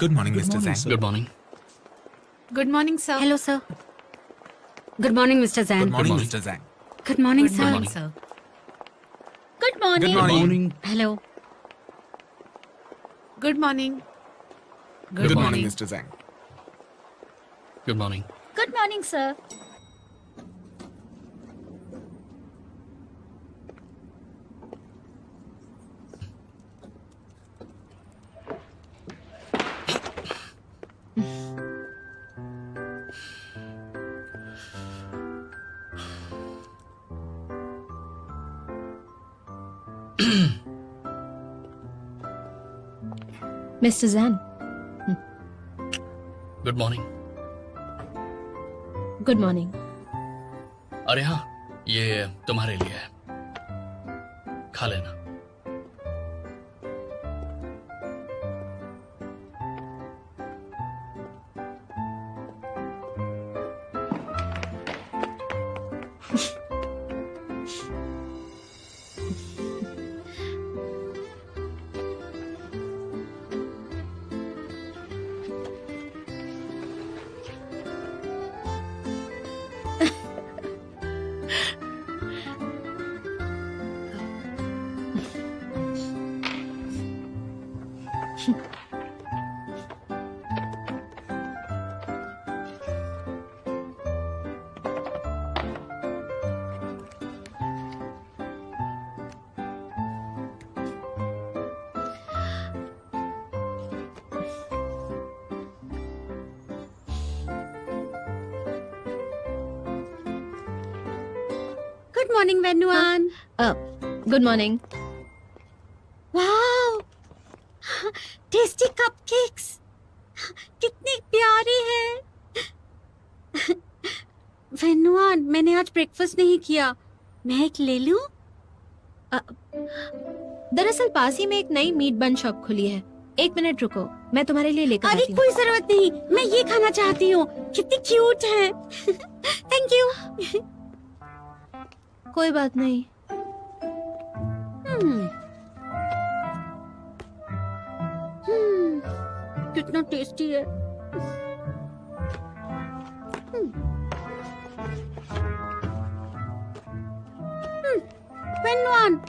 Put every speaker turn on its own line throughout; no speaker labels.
Good morning, Mr. Zhang.
Good morning.
Good morning, sir.
Hello, sir. Good morning, Mr. Zan.
Good morning,
morning.
Mr. Zhang.
Good morning,
Good
sir.
morning,
morning.
sir.
Good morning.
Good morning.
Hello.
Good morning.
Good morning, Mr. Zhang.
Good morning.
Good morning, sir. Mr. Zan,
Good morning.
good morning.
अरे हाँ, ये तुम्हारे लिए है, खा लेना.
Good morning, Venuan.
Good morning.
Wow! Tasty cupcakes. कितनी प्यारी है. वेनुआन, मैंने आज ब्रेकफास्ट नहीं किया. मैं एक ले लूं?
दरअसल पास ही में एक नई मीट बन शॉप खुली है. 1 मिनट रुको, मैं तुम्हारे लिए लेकर
अरे
आती हूँ.
कोई जरूरत नहीं. मैं ये खाना चाहती हूँ. कितनी क्यूट है. Thank you.
कोई बात नहीं.
कितना टेस्टी है. वेनुआन,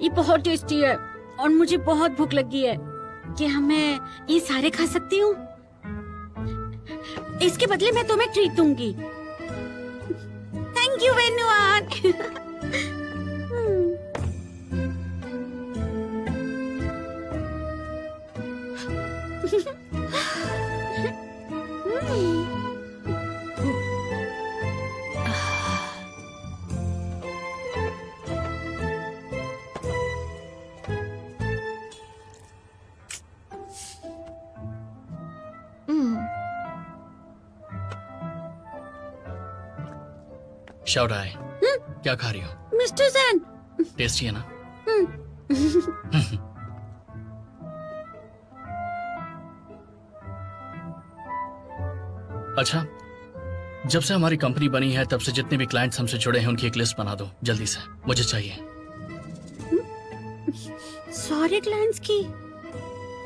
ये बहुत टेस्टी है और मुझे बहुत भूख लगी है. क्या मैं ये सारे खा सकती हूँ? इसके बदले मैं तुम्हें ट्रीट दूंगी. Thank you वेनुआन.
शाउट आए. क्या खा रही हो?
मिस्टर जैन.
टेस्टी है ना? अच्छा, जब से हमारी कंपनी बनी है तब से जितने भी क्लाइंट्स हमसे जुड़े हैं उनकी एक लिस्ट बना दो जल्दी से, मुझे चाहिए.
सारे क्लाइंट्स की.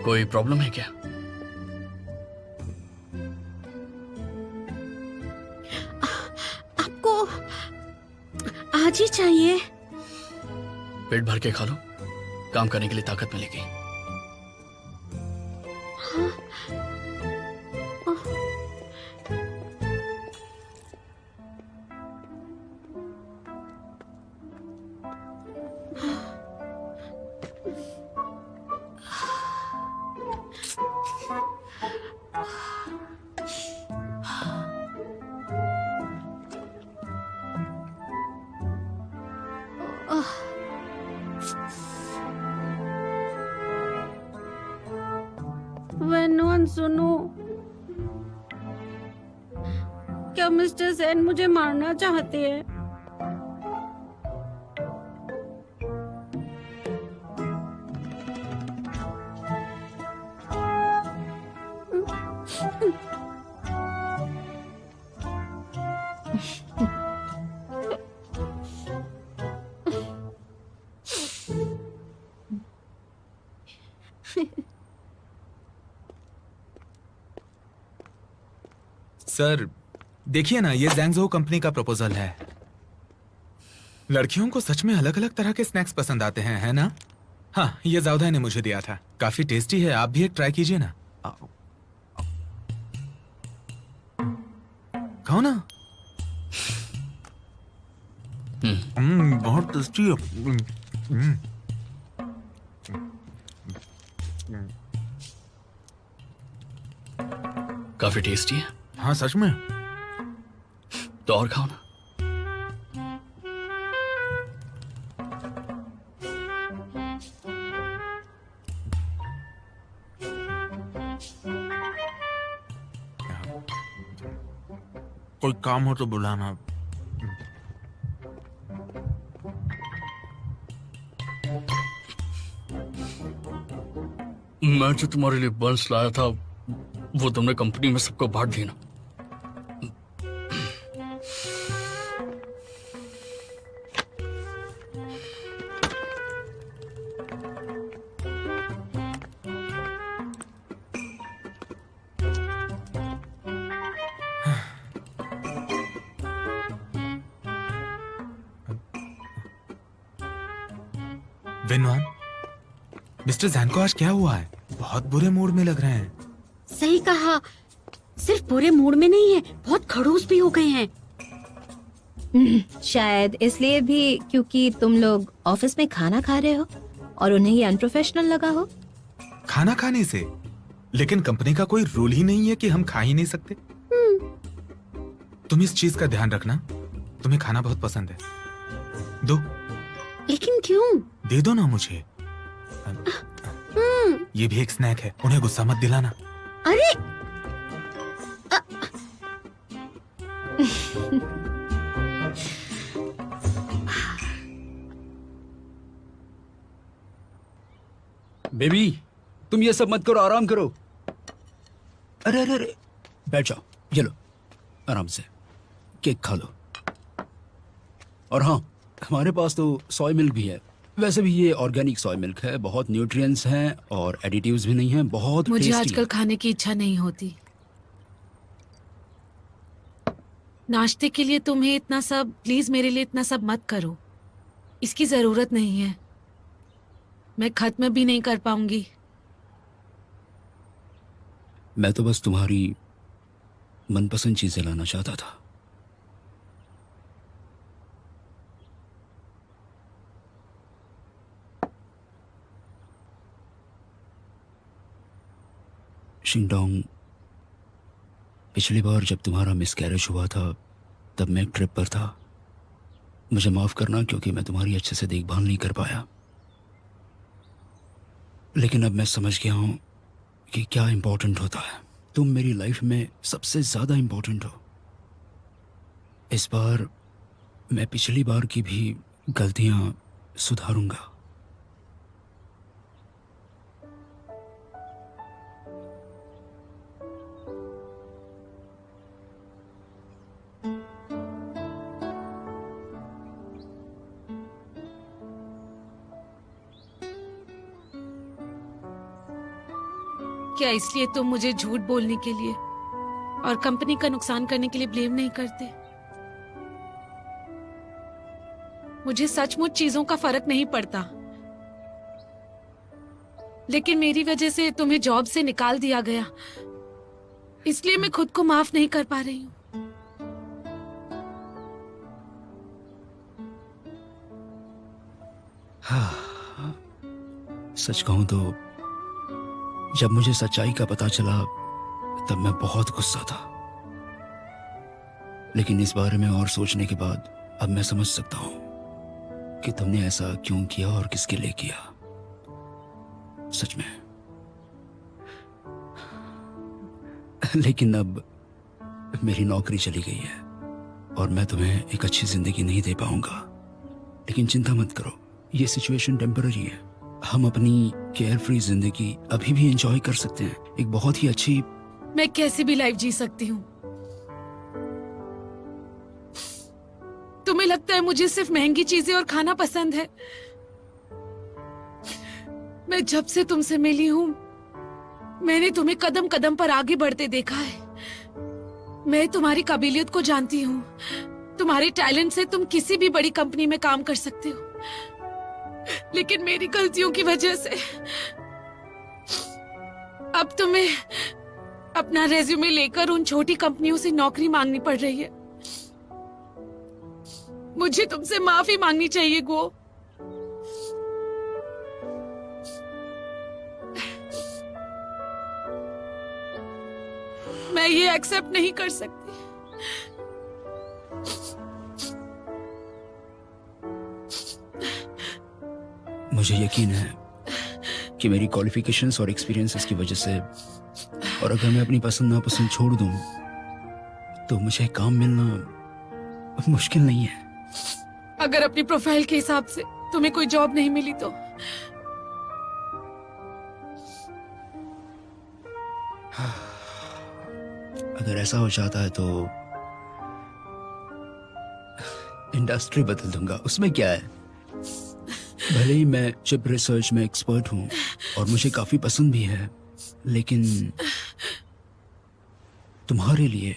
कोई प्रॉब्लम है क्या?
आपको आज ही चाहिए?
पेट भर के खा लो, काम करने के लिए ताकत मिलेगी.
वेनुआन सुनो. क्या मिस्टर सेन मुझे मारना चाहते हैं?
सर देखिए ना, ये जैंगजो कंपनी का प्रपोजल है। लड़कियों को सच में अलग अलग तरह के स्नैक्स पसंद आते हैं, है ना? हाँ, ये जाउदा ने मुझे दिया था। काफी टेस्टी है, आप भी एक ट्राई कीजिए ना। खाओ ना। बहुत टेस्टी है।
काफी टेस्टी है।
हाँ सच में।
तो और खाओ ना।
कोई काम हो तो बुलाना।
मैं जो तुम्हारे लिए बंस लाया था वो तुमने कंपनी में सबको बांट दी ना।
विनवान, मिस्टर जैन को आज क्या हुआ है? बहुत बुरे मूड में लग रहे हैं।
सही कहा, सिर्फ बुरे मूड में नहीं है, बहुत खड़ूस भी हो गए हैं।
शायद इसलिए भी क्योंकि तुम लोग ऑफिस में खाना खा रहे हो और उन्हें ये अनप्रोफेशनल लगा हो।
खाना खाने से? लेकिन कंपनी का कोई रूल ही नहीं है कि हम खा ही नहीं सकते। तुम इस चीज का ध्यान रखना। तुम्हें खाना बहुत पसंद है। दो।
लेकिन क्यों?
दे दो ना मुझे। ये भी एक स्नैक है, उन्हें गुस्सा मत दिलाना।
अरे
बेबी, तुम ये सब मत करो, आराम करो। अरे अरे अरे, बैठ जाओ, ये लो, आराम से केक खा लो। और हाँ, हमारे पास तो सोय मिल्क भी है। वैसे भी ये ऑर्गेनिक सोय मिल्क है, बहुत न्यूट्रिएंट्स हैं और एडिटिव्स भी नहीं हैं, बहुत
मुझे
टेस्टी
आजकल
है।
खाने की इच्छा नहीं होती। नाश्ते के लिए तुम्हें इतना सब, प्लीज मेरे लिए इतना सब मत करो। इसकी जरूरत नहीं है। मैं खत्म भी नहीं कर पाऊंगी।
मैं तो बस तुम्हारी मनपसंद चीजें लाना चाहता था। शिंगडोंग, पिछली बार जब तुम्हारा मिसकैरेज हुआ था तब मैं एक ट्रिप पर था। मुझे माफ करना क्योंकि मैं तुम्हारी अच्छे से देखभाल नहीं कर पाया। लेकिन अब मैं समझ गया हूं कि क्या इंपॉर्टेंट होता है। तुम मेरी लाइफ में सबसे ज्यादा इंपॉर्टेंट हो। इस बार मैं पिछली बार की भी गलतियां सुधारूंगा।
क्या इसलिए तुम मुझे झूठ बोलने के लिए और कंपनी का नुकसान करने के लिए ब्लेम नहीं करते? मुझे सचमुच चीजों का फर्क नहीं पड़ता, लेकिन मेरी वजह से तुम्हें जॉब से निकाल दिया गया, इसलिए मैं खुद को माफ नहीं कर पा रही हूँ।
सच कहूं तो जब मुझे सच्चाई का पता चला तब मैं बहुत गुस्सा था, लेकिन इस बारे में और सोचने के बाद अब मैं समझ सकता हूं कि तुमने ऐसा क्यों किया और किसके लिए किया। सच में। लेकिन अब मेरी नौकरी चली गई है और मैं तुम्हें एक अच्छी जिंदगी नहीं दे पाऊंगा। लेकिन चिंता मत करो, ये सिचुएशन टेम्पररी है। हम अपनी केयर फ्री जिंदगी अभी भी एंजॉय कर सकते हैं। एक बहुत ही अच्छी।
मैं कैसी भी लाइफ जी सकती हूँ। तुम्हें लगता है मुझे सिर्फ महंगी चीजें और खाना पसंद है? मैं जब से तुमसे मिली हूँ मैंने तुम्हें कदम कदम पर आगे बढ़ते देखा है। मैं तुम्हारी काबिलियत को जानती हूँ। तुम्हारे टैलेंट से तुम किसी भी बड़ी कंपनी में काम कर सकते हो, लेकिन मेरी गलतियों की वजह से अब तुम्हें अपना रेज्यूमे लेकर उन छोटी कंपनियों से नौकरी मांगनी पड़ रही है। मुझे तुमसे माफी मांगनी चाहिए गो। मैं ये एक्सेप्ट नहीं कर सकती।
मुझे यकीन है कि मेरी क्वालिफिकेशंस और एक्सपीरियंसेस की वजह से, और अगर मैं अपनी पसंद नापसंद छोड़ दूं तो मुझे काम मिलना मुश्किल नहीं है।
अगर अपनी प्रोफाइल के हिसाब से तुम्हें कोई जॉब नहीं मिली तो
अगर ऐसा हो जाता है तो इंडस्ट्री बदल दूंगा, उसमें क्या है। भले ही मैं चिप रिसर्च में एक्सपर्ट हूं और मुझे काफी पसंद भी है, लेकिन तुम्हारे लिए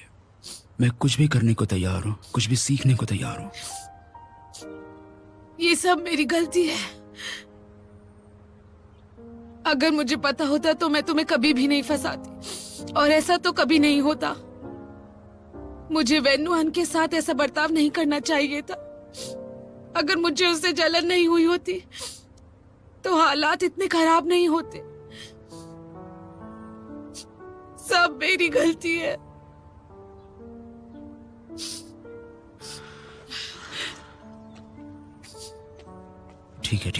मैं कुछ भी करने को तैयार हूं, कुछ भी सीखने को तैयार हूं।
ये सब मेरी गलती है। अगर मुझे पता होता तो मैं तुम्हें कभी भी नहीं फंसाती, और ऐसा तो कभी नहीं होता। मुझे वेन्नुआन के साथ ऐसा बर्ताव नहीं करना चाहिए था। अगर मुझे उससे जलन नहीं हुई होती तो हालात इतने खराब नहीं होते। सब मेरी गलती है।
ठीक है,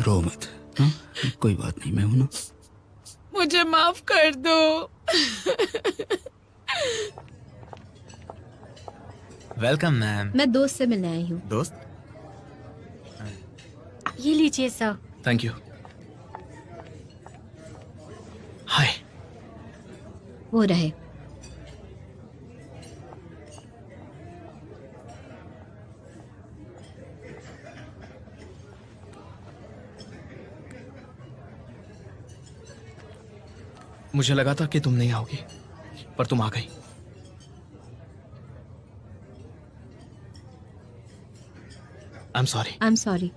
रो मत। हाँ? कोई बात नहीं, मैं हूं ना।
मुझे माफ कर दो।
Welcome ma'am.
मैं दोस्त से मिलने आई हूँ।
दोस्त?
ये लीजिए सर।
Thank you. हाय।
वो रहे।
मुझे लगा था कि तुम नहीं आओगी, पर तुम आ गई। I am sorry.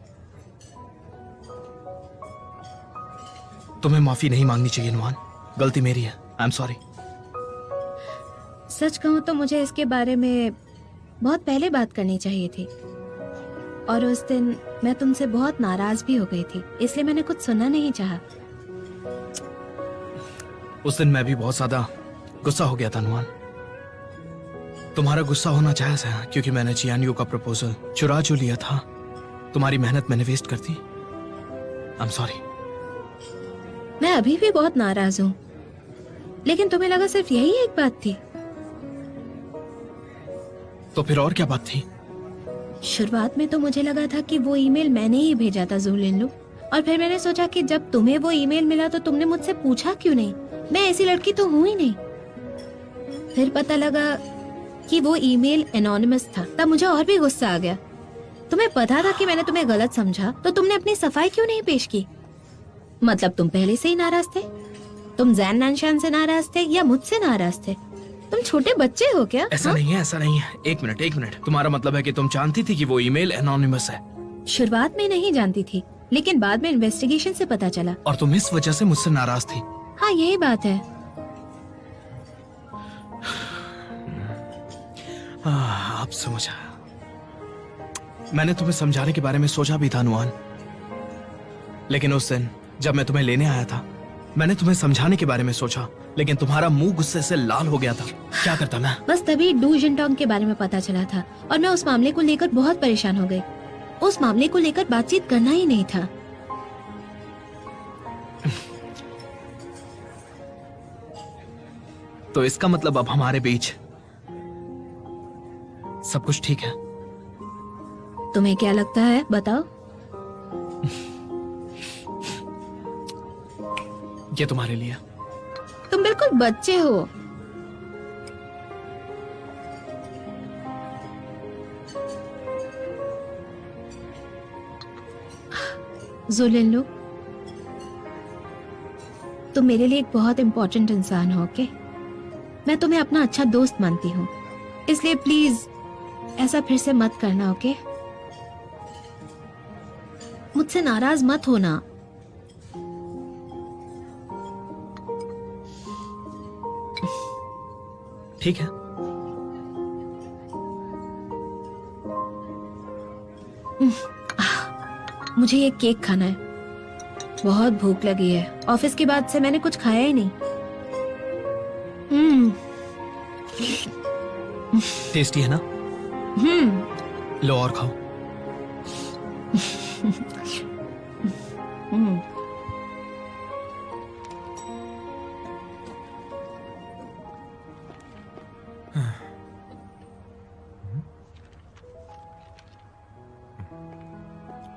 तुम्हें माफी नहीं मांगनी चाहिए नुआन, गलती मेरी है। I am sorry.
सच कहूँ तो मुझे इसके बारे में बहुत पहले बात करनी चाहिए थी, और उस दिन मैं तुमसे बहुत नाराज भी हो गई थी, इसलिए मैंने कुछ सुनना नहीं चाहा।
उस दिन मैं भी बहुत ज्यादा गुस्सा हो गया था नुआन। तुम्हारा गुस्सा होना जायज है, क्योंकि मैंने चियानियो का प्रपोजल चुरा जो लिया था, तुम्हारी मेहनत मैंने वेस्ट कर दी। I am sorry.
मैं अभी भी बहुत नाराज हूँ, लेकिन तुम्हें लगा सिर्फ यही एक बात थी?
तो फिर और क्या बात थी?
शुरुआत में तो मुझे लगा था कि वो ईमेल मैंने ही भेजा था ज़ुलिनलू, और फिर मैंने सोचा कि जब तुम्हें वो ईमेल मिला तो तुमने मुझसे पूछा क्यों नहीं? मैं ऐसी लड़की तो हूं ही नहीं। फिर पता लगा कि वो ईमेल एनोनिमस था, तब मुझे और भी गुस्सा आ गया। तुम्हें पता था कि मैंने तुम्हें गलत समझा, तो तुमने अपनी सफाई क्यों नहीं पेश की? मतलब तुम पहले से ही नाराज थे? तुम जैन नानशान से नाराज थे या मुझसे नाराज थे? तुम छोटे बच्चे हो क्या?
ऐसा नहीं है, ऐसा नहीं है। एक मिनट। तुम्हारा मतलब है कि तुम जानती थी कि वो ईमेल एनोनिमस है?
शुरुआत में नहीं जानती थी, लेकिन बाद में इन्वेस्टिगेशन से पता चला।
और तुम इस वजह से मुझसे नाराज थी?
हाँ, यही बात है।
अब समझा। मैंने तुम्हें समझाने के बारे में सोचा भी था नुआन, लेकिन उस दिन जब मैं तुम्हें लेने आया था, मैंने तुम्हें समझाने के बारे में सोचा, लेकिन तुम्हारा मुंह गुस्से से लाल हो गया था। क्या करता मैं?
बस तभी डू जिनटोंग के बारे में पता चला था, और मैं उस मामले को लेकर बहुत परेशान हो गई। उस मामले को लेकर बातचीत करना ही नहीं था।
तो इसका मतलब अब हमारे बीच सब कुछ ठीक है?
तुम्हें क्या लगता है, बताओ?
ये तुम्हारे लिए।
तुम बिल्कुल बच्चे हो। ज़ुलिनलू, तुम मेरे लिए एक बहुत इम्पोर्टेंट इंसान हो, ओके? मैं तुम्हें अपना अच्छा दोस्त मानती हूँ, इसलिए प्लीज ऐसा फिर से मत करना, ओके? मुझसे नाराज मत होना।
ठीक है।
मुझे ये केक खाना है, बहुत भूख लगी है। ऑफिस के बाद से मैंने कुछ खाया ही नहीं।
टेस्टी है ना? लो और खाओ।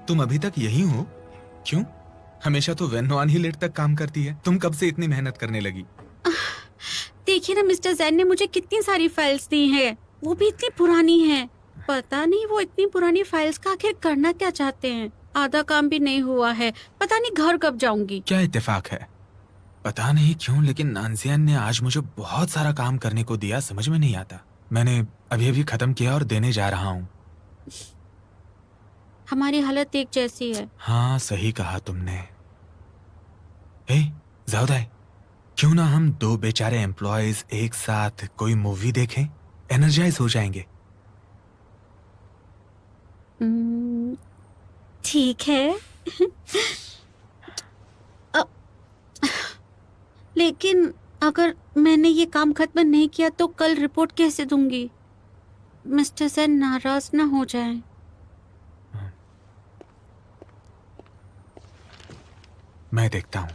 तुम अभी तक यही हो? क्यों? हमेशा तो वेन्नोआन ही लेट तक काम करती है। तुम कब से इतनी मेहनत करने लगी?
देखिए ना, मिस्टर जैन ने मुझे कितनी सारी फाइल्स दी हैं, वो भी इतनी पुरानी हैं। पता नहीं वो इतनी पुरानी फाइल्स का आखिर करना क्या चाहते हैं। आधा काम भी नहीं हुआ है, पता नहीं घर कब जाऊंगी।
क्या इत्तेफाक है, पता नहीं क्यों, लेकिन नानसियान ने आज मुझे बहुत सारा काम करने को दिया। समझ में नहीं आता। मैंने अभी अभी खत्म किया और देने जा रहा हूँ।
हमारी हालत एक जैसी है।
हाँ, सही कहा तुमने। हे जाउदाई, क्यों ना हम दो बेचारे एम्प्लॉयज एक साथ कोई मूवी देखें? एनर्जाइज हो जाएंगे।
ठीक है। लेकिन अगर मैंने ये काम खत्म नहीं किया तो कल रिपोर्ट कैसे दूंगी? मिस्टर जैन नाराज ना हो जाएं।
मैं देखता हूँ।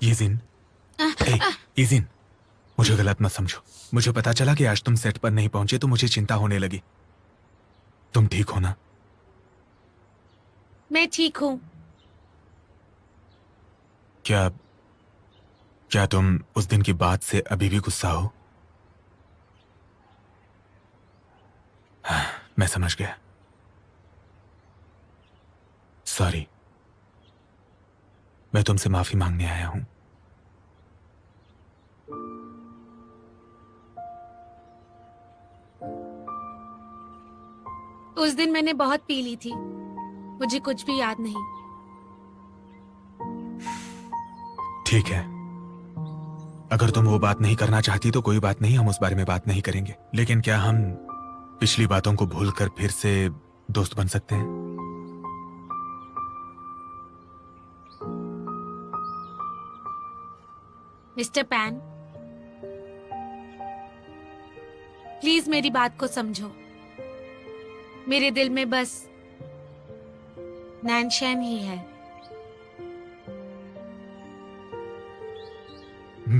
यीजिन, यीजिन, मुझे गलत मत समझो। मुझे पता चला कि आज तुम सेट पर नहीं पहुंचे तो मुझे चिंता होने लगी। तुम ठीक हो ना?
मैं ठीक हूँ।
क्या तुम उस दिन की बात से अभी भी गुस्सा हो? मैं समझ गया। सॉरी, मैं तुमसे माफी मांगने आया हूं।
उस दिन मैंने बहुत पी ली थी, मुझे कुछ भी याद नहीं।
ठीक है, अगर तुम वो बात नहीं करना चाहती तो कोई बात नहीं, हम उस बारे में बात नहीं करेंगे। लेकिन क्या हम पिछली बातों को भूलकर फिर से दोस्त बन सकते हैं?
मिस्टर पैन, प्लीज मेरी बात को समझो। मेरे दिल में बस नैनशैन ही है।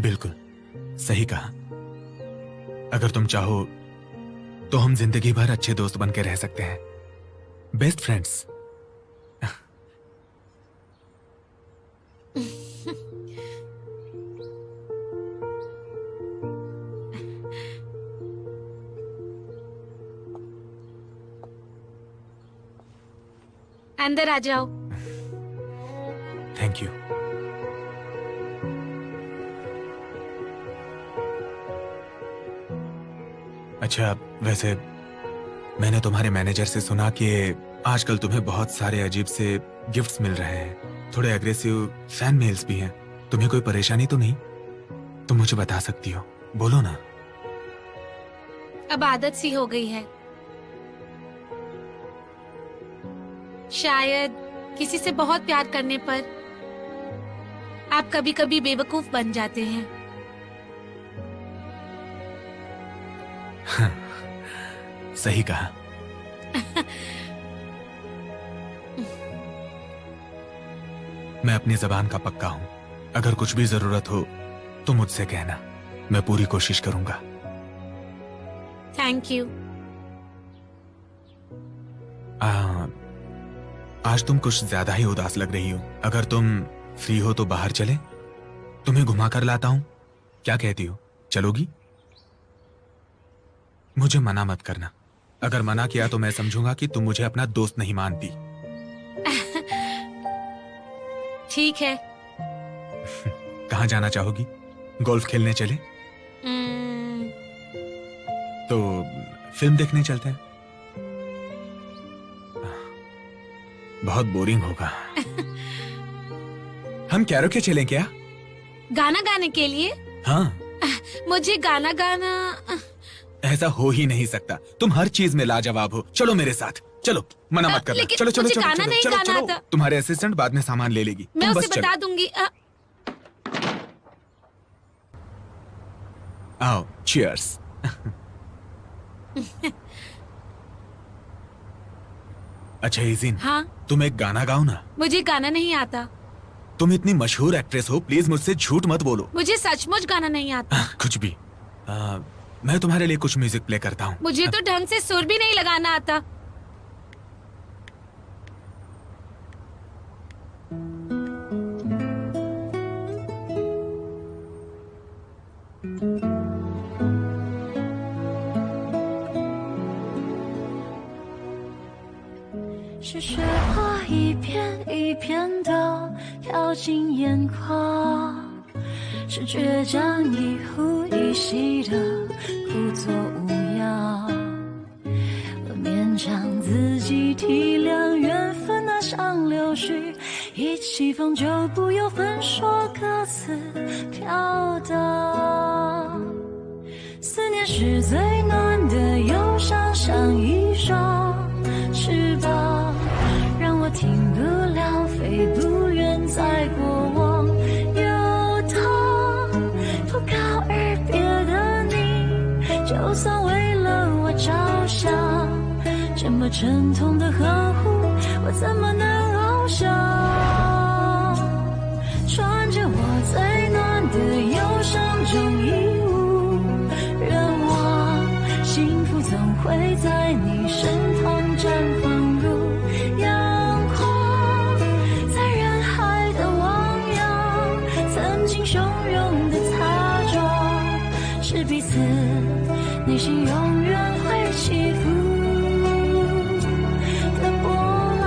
बिल्कुल सही कहा। अगर तुम चाहो तो हम जिंदगी भर अच्छे दोस्त बन के रह सकते हैं, बेस्ट फ्रेंड्स।
अंदर आ जाओ।
Thank you. अच्छा, वैसे मैंने तुम्हारे मैनेजर से सुना कि आजकल तुम्हें बहुत सारे अजीब से गिफ्ट्स मिल रहे हैं। थोड़े एग्रेसिव फैन मेल्स भी हैं। तुम्हें कोई परेशानी तो नहीं? तुम मुझे बता सकती हो, बोलो ना।
अब आदत सी हो गई है। शायद किसी से बहुत प्यार करने पर आप कभी कभी बेवकूफ बन जाते हैं।
सही कहा। मैं अपनी जबान का पक्का हूं। अगर कुछ भी जरूरत हो तो मुझसे कहना, मैं पूरी कोशिश करूंगा।
Thank you.
आज तुम कुछ ज्यादा ही उदास लग रही हो। अगर तुम फ्री हो तो बाहर चले, तुम्हें घुमा कर लाता हूं। क्या कहती हो, चलोगी? मुझे मना मत करना। अगर मना किया तो मैं समझूंगा कि तुम मुझे अपना दोस्त नहीं मानती।
ठीक है।
कहाँ जाना चाहोगी? गोल्फ खेलने चले? तो फिल्म देखने चलते हैं। बहुत बोरिंग होगा। हम कैरोके चलें क्या?
गाना गाने के लिए?
हाँ।
मुझे गाना गाना
ऐसा हो ही नहीं सकता। तुम हर चीज में लाजवाब हो। चलो मेरे साथ, चलो। मना मत करना।
लेकिन
चलो चलो
मुझे
चलो
गाना
चलो
नहीं
चलो
गाना
चलो।
आता।
तुम्हारे असिस्टेंट बाद में सामान ले लेगी।
मैं
तुम
उसे
बस चलो।
बता दूंगी।
आओ, चीयर्स। अच्छा इजिन,
हाँ,
तुम एक गाना गाओ ना।
मुझे गाना नहीं आता।
तुम इतनी मशहूर एक्ट्रेस हो, प्लीज मुझसे झूठ मत बोलो।
मुझे सचमुच गाना नहीं आता।
कुछ भी। मैं तुम्हारे लिए कुछ म्यूजिक प्ले करता हूँ।
मुझे तो ढंग से सुर भी नहीं लगाना आता।
是雪花一片一片的飘进眼眶，是倔强一呼一吸的故作无恙，我勉强自己体谅缘分那像柳絮，一起风就不由分说各自飘荡。思念是最暖的忧伤，像一双翅膀，让我停不了，飞不远，在过往游荡。不告而别的你，就算为了我着想，这么沉痛的呵护，我怎么能翱翔？穿着我最暖的忧伤中衣物，愿望幸福总会在你身旁绽放如阳光，在人海的汪洋，曾经汹涌的擦撞，是彼此内心永远会起伏的波浪。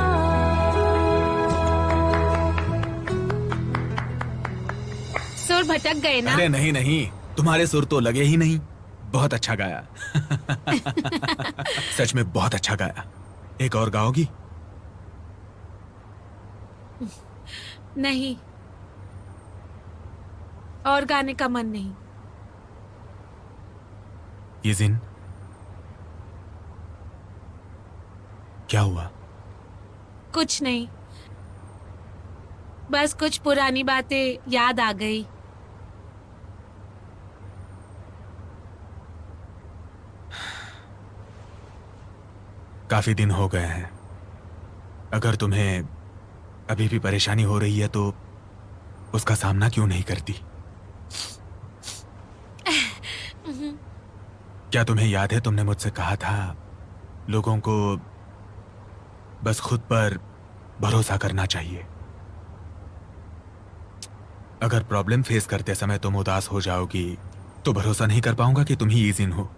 सुर भटक गए ना?
अरे नहीं नहीं, तुम्हारे सुर तो लगे ही नहीं। बहुत अच्छा गाया। सच में बहुत अच्छा गाया। एक और गाओगी?
नहीं, और गाने का मन नहीं।
ये जिन क्या हुआ?
कुछ नहीं, बस कुछ पुरानी बातें याद आ गई।
काफी दिन हो गए हैं। अगर तुम्हें अभी भी परेशानी हो रही है तो उसका सामना क्यों नहीं करती? क्या तुम्हें याद है तुमने मुझसे कहा था लोगों को बस खुद पर भरोसा करना चाहिए। अगर प्रॉब्लम फेस करते समय तुम उदास हो जाओगी तो भरोसा नहीं कर पाऊंगा कि तुम ही ईजिन हो।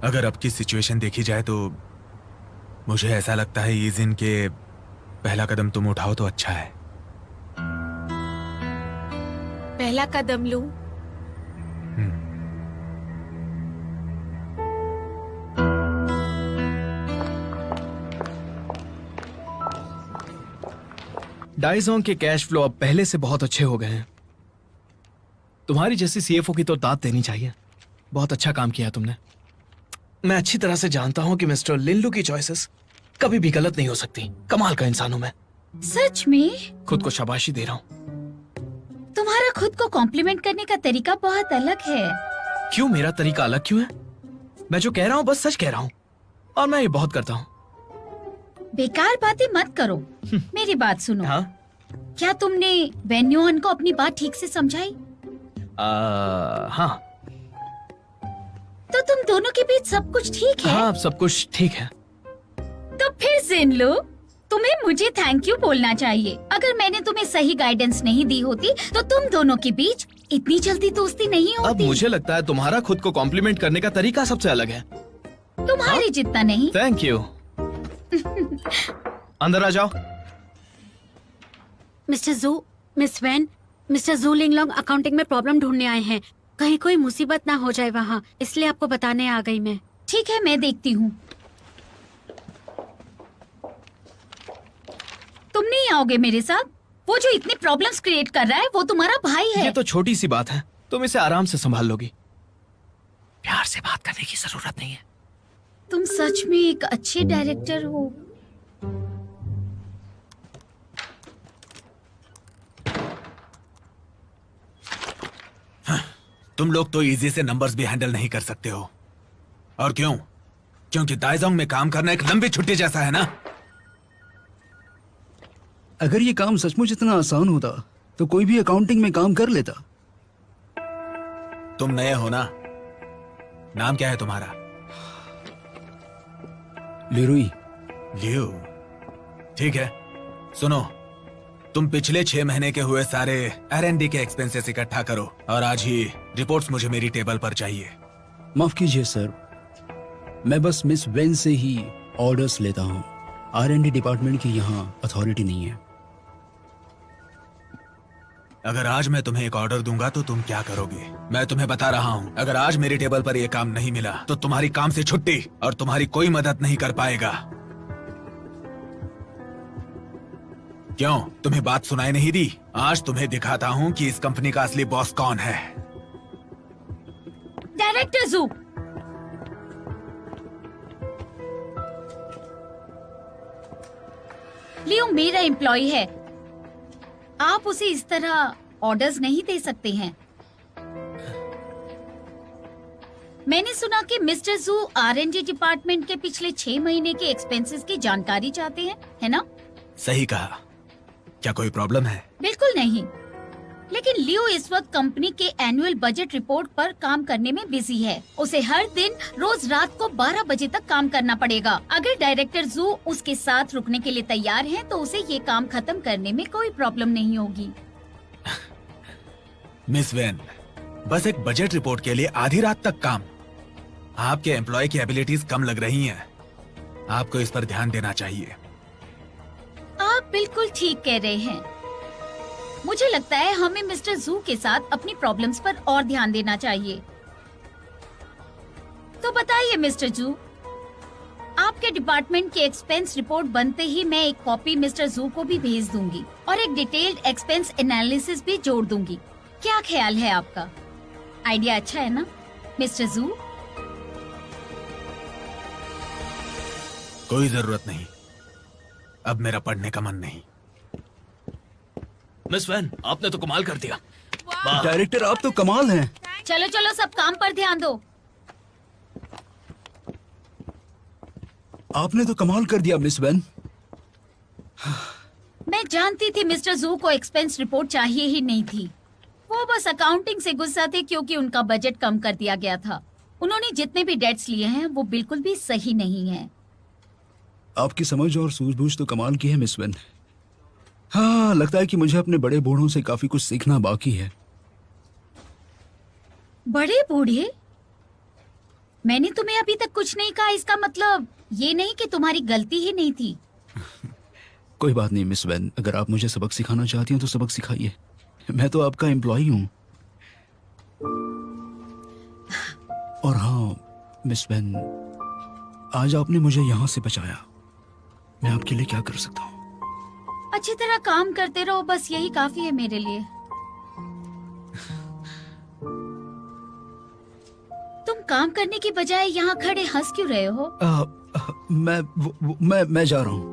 अगर अब की सिचुएशन देखी जाए तो मुझे ऐसा लगता है ईजिन के पहला कदम तुम उठाओ तो अच्छा है।
पहला कदम लूं?
डाइजोंग के कैश फ्लो अब पहले से बहुत अच्छे हो गए हैं। तुम्हारी जैसी सीएफओ की तो दाद देनी चाहिए। बहुत अच्छा काम किया तुमने। मैं अच्छी तरह से जानता हूं कि मिस्टर लिनलू की चॉइसेस कभी भी गलत नहीं हो सकती। कमाल का इंसान हूं मैं।
सच में
खुद को शाबाशी दे रहा हूँ।
तुम्हारा खुद को कॉम्प्लीमेंट करने का तरीका बहुत अलग है।
क्यों? मेरा तरीका अलग क्यों है? मैं जो कह रहा हूँ बस सच कह रहा हूँ, और मैं ये बहुत करता हूँ।
बेकार बातें मत करो, मेरी बात सुनो।
हाँ?
क्या तुमने वेन्यूअन को अपनी बात ठीक से समझाई?
हाँ
तो तुम दोनों के बीच सब कुछ ठीक है?
हाँ, सब कुछ ठीक है।
तो फिर जिन लो, तुम्हें मुझे थैंक यू बोलना चाहिए। अगर मैंने तुम्हें सही गाइडेंस नहीं दी होती तो तुम दोनों के बीच इतनी जल्दी दोस्ती नहीं
अब
होती।
मुझे लगता है तुम्हारा खुद को कॉम्प्लीमेंट करने का तरीका सबसे अलग है।
तुम्हारे जितना नहीं।
Thank you. अंदर आ जाओ।
मिस्टर जू, मिस वैन, मिस्टर जू लिंगलोंग अकाउंटिंग में प्रॉब्लम ढूंढने आए हैं। कहीं कोई मुसीबत ना हो जाए वहाँ, इसलिए आपको बताने आ गई मैं। ठीक है, मैं देखती हूँ। तुम नहीं आओगे मेरे साथ? वो जो इतनी प्रॉब्लम्स क्रिएट कर रहा है वो तुम्हारा भाई है।
ये तो छोटी सी बात है, तुम इसे आराम से संभाल लोगी। प्यार से बात करने की जरूरत नहीं है।
तुम सच में एक अच्छे डायरेक्टर हो।
तुम लोग तो इजी से नंबर्स भी हैंडल नहीं कर सकते हो। और क्यों? क्योंकि दाइजोंग में काम करना एक लंबी छुट्टी जैसा है ना।
अगर ये काम सचमुच इतना आसान होता तो कोई भी अकाउंटिंग में काम कर लेता।
तुम नए हो ना? नाम क्या है तुम्हारा?
लिरुई।
लियो। ठीक है, सुनो, तुम पिछले 6 महीने के हुए सारे R&D के एक्सपेंसेस इकट्ठा करो और आज ही रिपोर्ट्स मुझे मेरी टेबल पर चाहिए।
माफ कीजिए सर, मैं बस मिस वेन से ही ऑर्डर्स लेता हूँ। R&D डिपार्टमेंट की यहाँ अथॉरिटी नहीं है।
अगर आज मैं तुम्हें एक ऑर्डर दूंगा तो तुम क्या करोगे? मैं तुम्हें बता रहा हूँ, अगर आज मेरी टेबल पर यह काम नहीं मिला तो तुम्हारी काम से छुट्टी और तुम्हारी कोई मदद नहीं कर पाएगा। क्यों, तुम्हें बात सुनाई नहीं दी? आज तुम्हें दिखाता हूँ कि इस कंपनी का असली बॉस कौन है।
डायरेक्टर जू, लियो मेरा एम्प्लॉय है। आप उसे इस तरह ऑर्डर्स नहीं दे सकते हैं। मैंने सुना कि मिस्टर जू R&D डिपार्टमेंट के पिछले 6 महीने के एक्सपेंसेस की जानकारी चाहते हैं, है ना?
सही कहा। क्या कोई प्रॉब्लम है?
बिल्कुल नहीं, लेकिन लियो इस वक्त कंपनी के एनुअल बजट रिपोर्ट पर काम करने में बिजी है। उसे हर दिन रोज रात को 12 बजे तक काम करना पड़ेगा। अगर डायरेक्टर जू उसके साथ रुकने के लिए तैयार है तो उसे ये काम खत्म करने में कोई प्रॉब्लम नहीं होगी।
मिस वेन, बस एक बजट रिपोर्ट के लिए आधी रात तक काम? आपके एम्प्लॉय की एबिलिटीज कम लग रही हैं। आपको इस पर ध्यान देना चाहिए।
आप बिल्कुल ठीक कह रहे हैं। मुझे लगता है हमें मिस्टर जू के साथ अपनी प्रॉब्लम्स पर और ध्यान देना चाहिए। तो बताइए मिस्टर जू, आपके डिपार्टमेंट की एक्सपेंस रिपोर्ट बनते ही मैं एक कॉपी मिस्टर जू को भी भेज दूंगी और एक डिटेल्ड एक्सपेंस एनालिसिस भी जोड़ दूंगी। क्या ख्याल है आपका? आइडिया अच्छा है ना मिस्टर जू?
कोई जरूरत नहीं, अब मेरा पढ़ने का मन नहीं।
मिस वैन, आपने तो कमाल कर दिया।
डायरेक्टर आप तो कमाल हैं।
चलो चलो सब काम पर ध्यान दो।
आपने तो कमाल कर दिया मिस वेन।
मैं जानती थी मिस्टर जू को एक्सपेंस रिपोर्ट चाहिए ही नहीं थी। वो बस अकाउंटिंग से गुस्सा थे क्योंकि उनका बजट कम कर दिया गया था। उन्होंने जितने भी डेट्स लिए हैं वो बिल्कुल भी सही नहीं है।
आपकी समझ और सूझबूझ तो कमाल की है मिस वेन। हाँ, लगता है कि मुझे अपने बड़े बूढ़ों से काफी कुछ सीखना बाकी है।
बड़े बूढ़े? मैंने तुम्हें अभी तक कुछ नहीं कहा। इसका मतलब ये नहीं कि तुम्हारी गलती ही नहीं थी।
कोई बात नहीं मिस वेन, अगर आप मुझे सबक सिखाना चाहती हैं तो सबक सिखाइए। मैं तो आपका एम्प्लॉय हूँ। और हाँ मिस वेन, आज आपने मुझे यहाँ से बचाया। मैं आपके लिए क्या कर सकता हूँ?
अच्छी तरह काम करते रहो, बस यही काफी है मेरे लिए। तुम काम करने की बजाय यहाँ खड़े हंस क्यों रहे हो?
मैं जा रहा हूँ।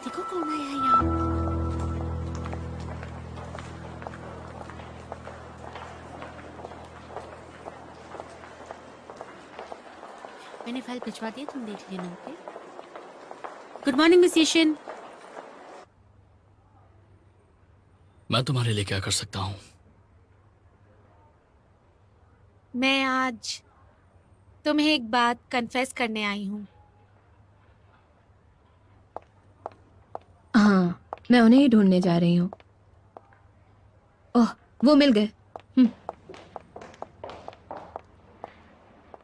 देखो कौन आया है यहाँ। मैंने फाइल भिजवा दी, तुम देख लेना। Okay. Good morning miss Yeshin.
मैं तुम्हारे लिए क्या कर सकता हूँ?
मैं आज तुम्हें एक बात कन्फेस करने आई हूँ।
हाँ, मैं उन्हें ही ढूंढने जा रही हूँ। ओह, वो मिल गए।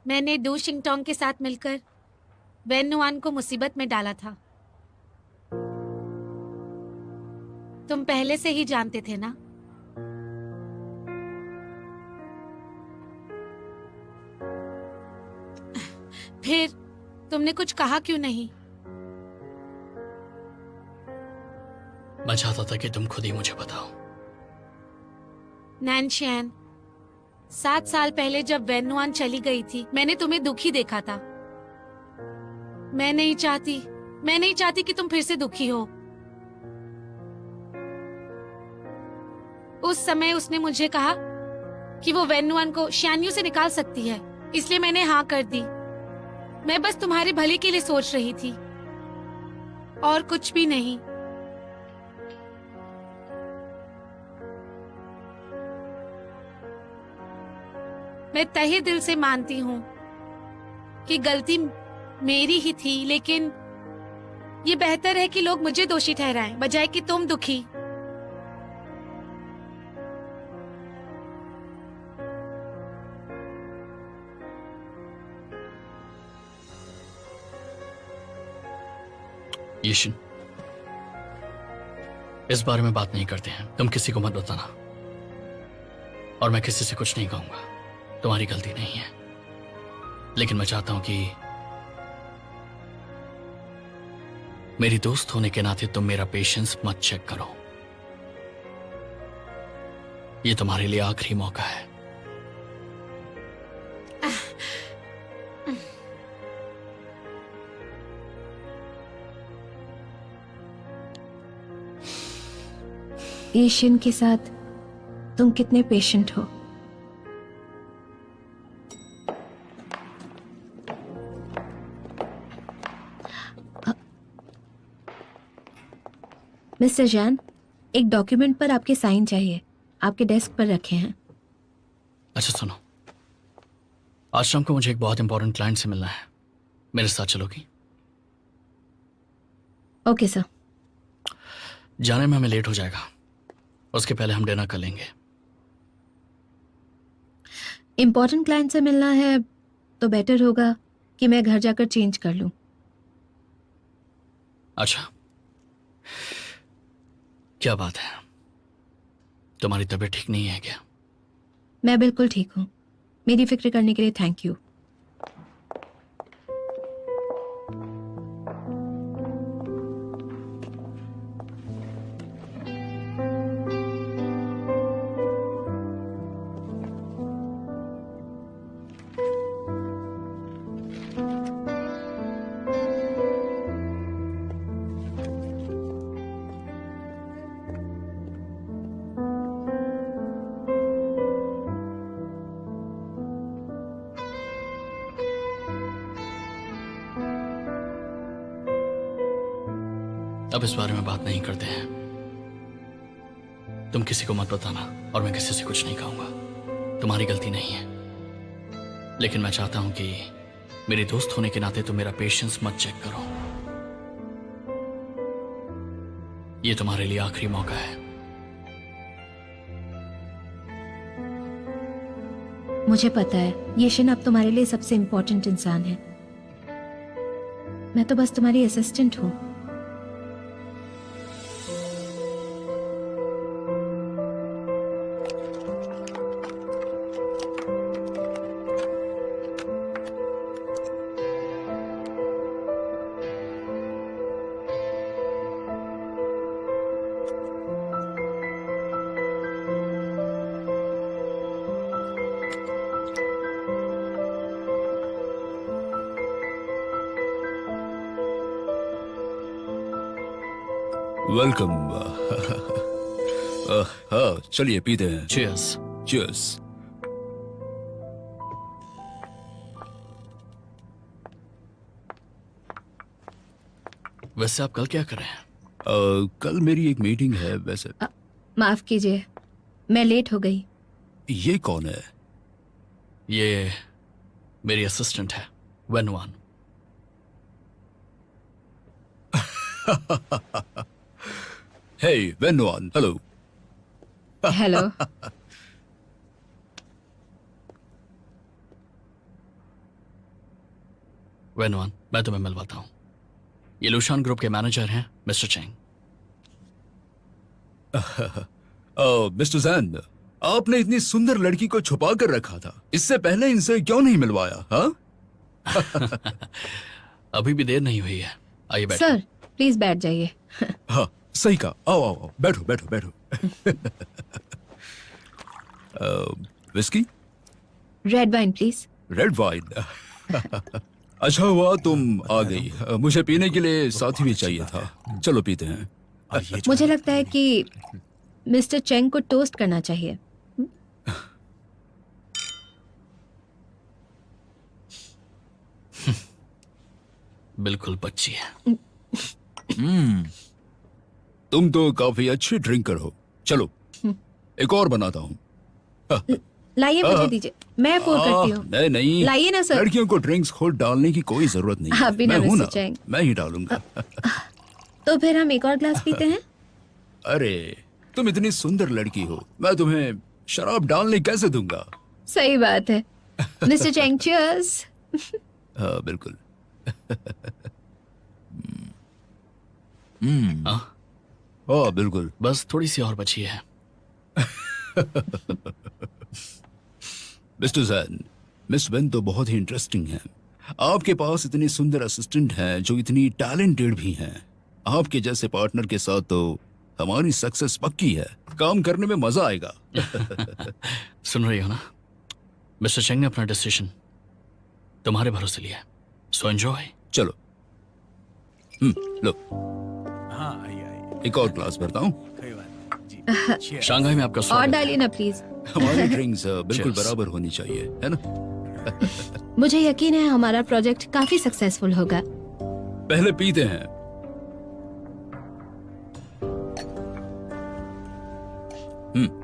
मैंने डू शिंगटोंग के साथ मिलकर वेन नुआन को मुसीबत में डाला था। तुम पहले से ही जानते थे ना? फिर तुमने कुछ कहा क्यों नहीं?
मैं चाहता था कि तुम खुद ही मुझे बताओ।
नैनशियन, 7 साल पहले जब वेन नुआन चली गई थी, मैंने तुम्हें दुखी देखा था। मैं नहीं चाहती कि तुम फिर से दुखी हो। उस समय उसने मुझे कहा कि वो वेन नुआन को शियान्यू से निकाल सकती है, इसलिए मैंने हाँ कर दी। मैं बस तुम्हारे भले के लिए सोच रही थी और कुछ भी नहीं। मैं तहे दिल से मानती हूँ कि गलती मेरी ही थी, लेकिन ये बेहतर है कि लोग मुझे दोषी ठहराएं बजाय कि तुम दुखी।
येशिन, इस बारे में बात नहीं करते हैं। तुम किसी को मत बताना और मैं किसी से कुछ नहीं कहूंगा। तुम्हारी गलती नहीं है, लेकिन मैं चाहता हूं कि मेरी दोस्त होने के नाते तुम मेरा पेशेंस मत चेक करो। ये तुम्हारे लिए आखिरी मौका है।
येशिन के साथ तुम कितने पेशेंट हो। मिस्टर जैन, एक डॉक्यूमेंट पर आपके साइन चाहिए, आपके डेस्क पर रखे हैं।
अच्छा सुनो, आज शाम को मुझे एक बहुत इंपॉर्टेंट क्लाइंट से मिलना है। मेरे साथ चलोगी?
Okay sir.
जाने में हमें लेट हो जाएगा, उसके पहले हम डिनर कर लेंगे।
इम्पोर्टेंट क्लाइंट से मिलना है तो बेटर होगा कि मैं घर जाकर चेंज कर लूं।
अच्छा, क्या बात है? तुम्हारी तबीयत ठीक नहीं है क्या?
मैं बिल्कुल ठीक हूँ। मेरी फिक्र करने के लिए थैंक यू।
अब इस बारे में बात नहीं करते हैं। तुम किसी को मत बताना और मैं किसी से कुछ नहीं कहूंगा। तुम्हारी गलती नहीं है, लेकिन मैं चाहता हूं कि मेरी दोस्त होने के नाते तुम मेरा पेशेंस मत चेक करो। ये तुम्हारे लिए आखिरी मौका है।
मुझे पता है येशिन अब तुम्हारे लिए सबसे इम्पोर्टेंट इंसान है। मैं तो बस तुम्हारी असिस्टेंट हूँ।
वेलकम। हाँ चलिए पीते हैं।
चीयर्स।
चीयर्स।
वैसे आप कल क्या कर रहे हैं?
कल मेरी एक मीटिंग है वैसे।
माफ कीजिए, मैं लेट हो गई।
ये कौन है?
ये मेरी असिस्टेंट है, वेनुआन।
हे वेनुआन, हेलो।
हेलो।
वेनुआन, मैं तुम्हें मिलवाता हूँ। ये लुशान ग्रुप के मैनेजर हैं, मिस्टर चेंग।
मिस्टर जैन, आपने इतनी सुंदर लड़की को छुपा कर रखा था, इससे पहले इनसे क्यों नहीं मिलवाया? हाँ
अभी भी देर नहीं हुई है, आइए बैठो।
सर प्लीज बैठ जाइए।
हाँ सही कहा। आओ आओ आओ, बैठो बैठो बैठो। Whisky?
Red wine please.
Red wine. अच्छा हुआ तुम आ गई, मुझे पीने के लिए साथी भी चाहिए था। चलो पीते हैं।
और ये जो
मुझे
है-
लगता है कि मिस्टर चेंग को टोस्ट करना चाहिए।
बिल्कुल बच्ची है।
तुम तो काफी अच्छी ड्रिंकर हो। चलो एक और बनाता हूँ।
लाइए, मुझे दीजिए, मैं पोर करती हूँ।
नहीं नहीं,
लाइए ना सर।
लड़कियों को ड्रिंक्स खुद डालने की कोई जरूरत नहीं है।
आप भी ना,
मैं हूं
मिस्टर
ना,
चैंग।
मैं ही डालूंगा।
तो फिर हम एक और ग्लास पीते हैं।
अरे तुम इतनी सुंदर लड़की हो, मैं तुम्हें शराब डालने कैसे दूंगा?
सही बात है। Mister Cheng, cheers.
हाँ बिल्कुल।
हाँ,
हाँ बिल्कुल।
बस थोड़ी सी और बची है।
मिस्टर जैन, मिस वेन तो बहुत ही इंटरेस्टिंग है। आपके पास इतनी सुंदर असिस्टेंट हैं जो इतनी टैलेंटेड भी हैं। आपके जैसे पार्टनर के साथ तो हमारी सक्सेस पक्की है। काम करने में मजा आएगा।
सुन रही हो ना? मिस्टर चेंग ने अपना डिसीजन तुम्हारे भरोसे लिया, सो एंजॉय।
चलो लो,
हाँ आइए आइए,
एक और ग्लास भरता हूँ।
कोई बात नहीं जी। Cheers।
शंघाई में आपका
और
स्वागत है।
डालिए ना प्लीज।
हमारी ड्रिंक्स बिल्कुल
Cheers।
बराबर होनी चाहिए, है ना?
मुझे यकीन है हमारा प्रोजेक्ट काफी सक्सेसफुल होगा।
पहले पीते हैं।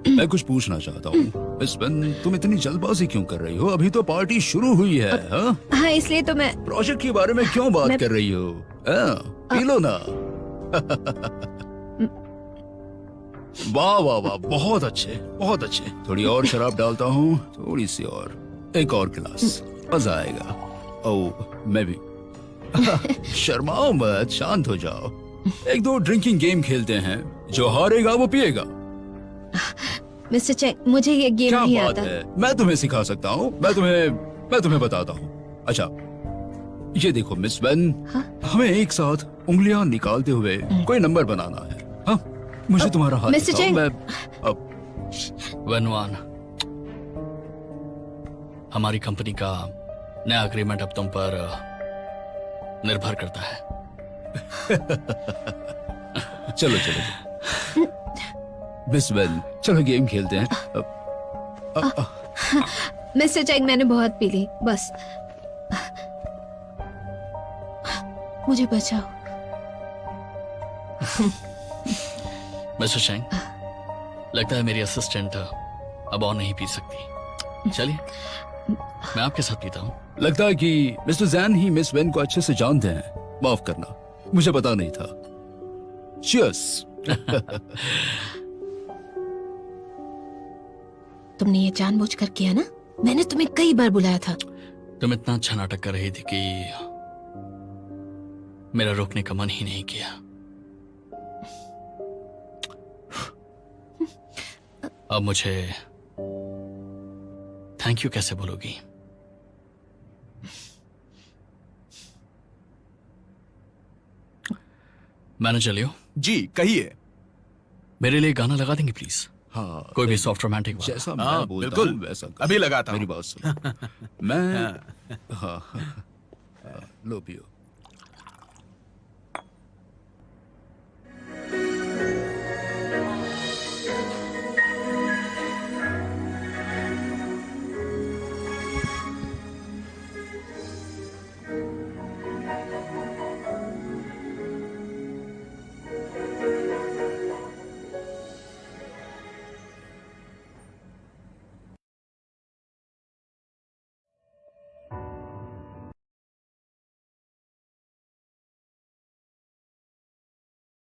मैं कुछ पूछना चाहता हूँ। मिस वेन, तुम इतनी जल्दबाजी क्यों कर रही हो? अभी तो पार्टी शुरू हुई है। हाँ?
हाँ, इसलिए तो मैं
प्रोजेक्ट के बारे में क्यों बात
मैं-
कर रही हो? हाँ, पी लो ना। वाह वाह वाह, बहुत अच्छे बहुत अच्छे। थोड़ी और शराब डालता हूँ, थोड़ी सी और, एक और गिलास, मजा आएगा। ओ मैं भी। शर्माओ मत, शांत हो जाओ। एक दो ड्रिंकिंग गेम खेलते हैं, जो हारेगा वो पिएगा।
मिस्टर चेंग, मुझे ये गेम
क्या
नहीं
बात
आता।
है, मैं तुम्हें सिखा सकता हूँ। मैं तुम्हें बताता हूँ। अच्छा ये देखो मिस वेन,
हाँ?
हमें एक साथ उंगलियां निकालते हुए कोई नंबर बनाना है। हाँ, मुझे तुम्हारा हाथ
मिस्टर
दिखाओ,
चेंग।
मैं अब
वेनुआन, हमारी कंपनी का नया अग्रीमेंट अब तुम पर निर्भर करता है।
चलो चलो मिस वेन, चलो गेम खेलते हैं।
मिस्टर चेंग, मैंने बहुत पी ली, बस मुझे बचाओ।
मिस्टर चेंग, लगता है मेरी असिस्टेंट अब और नहीं पी सकती। चलिए मैं आपके साथ पीता हूँ।
लगता है कि mister Jain he miss when को अच्छे से जानते हैं। माफ करना, मुझे पता नहीं था। Cheers।
तुमने ये जानबूझकर किया ना? मैंने तुम्हें कई बार बुलाया था।
तुम इतना अच्छा नाटक कर रही थी कि मेरा रोकने का मन ही नहीं किया। अब मुझे थैंक यू कैसे बोलोगी? मैनेजर लियो,
जी कहिए।
मेरे लिए गाना लगा देंगे प्लीज?
हाँ,
कोई भी सॉफ्ट रोमांटिक वाला।
जैसा
हाँ,
मैं बोलता
बिल्कुल।
हूँ वैसा कर।
अभी लगाता हूँ।
मेरी बात सुनो। मैं हाँ, लो पियो।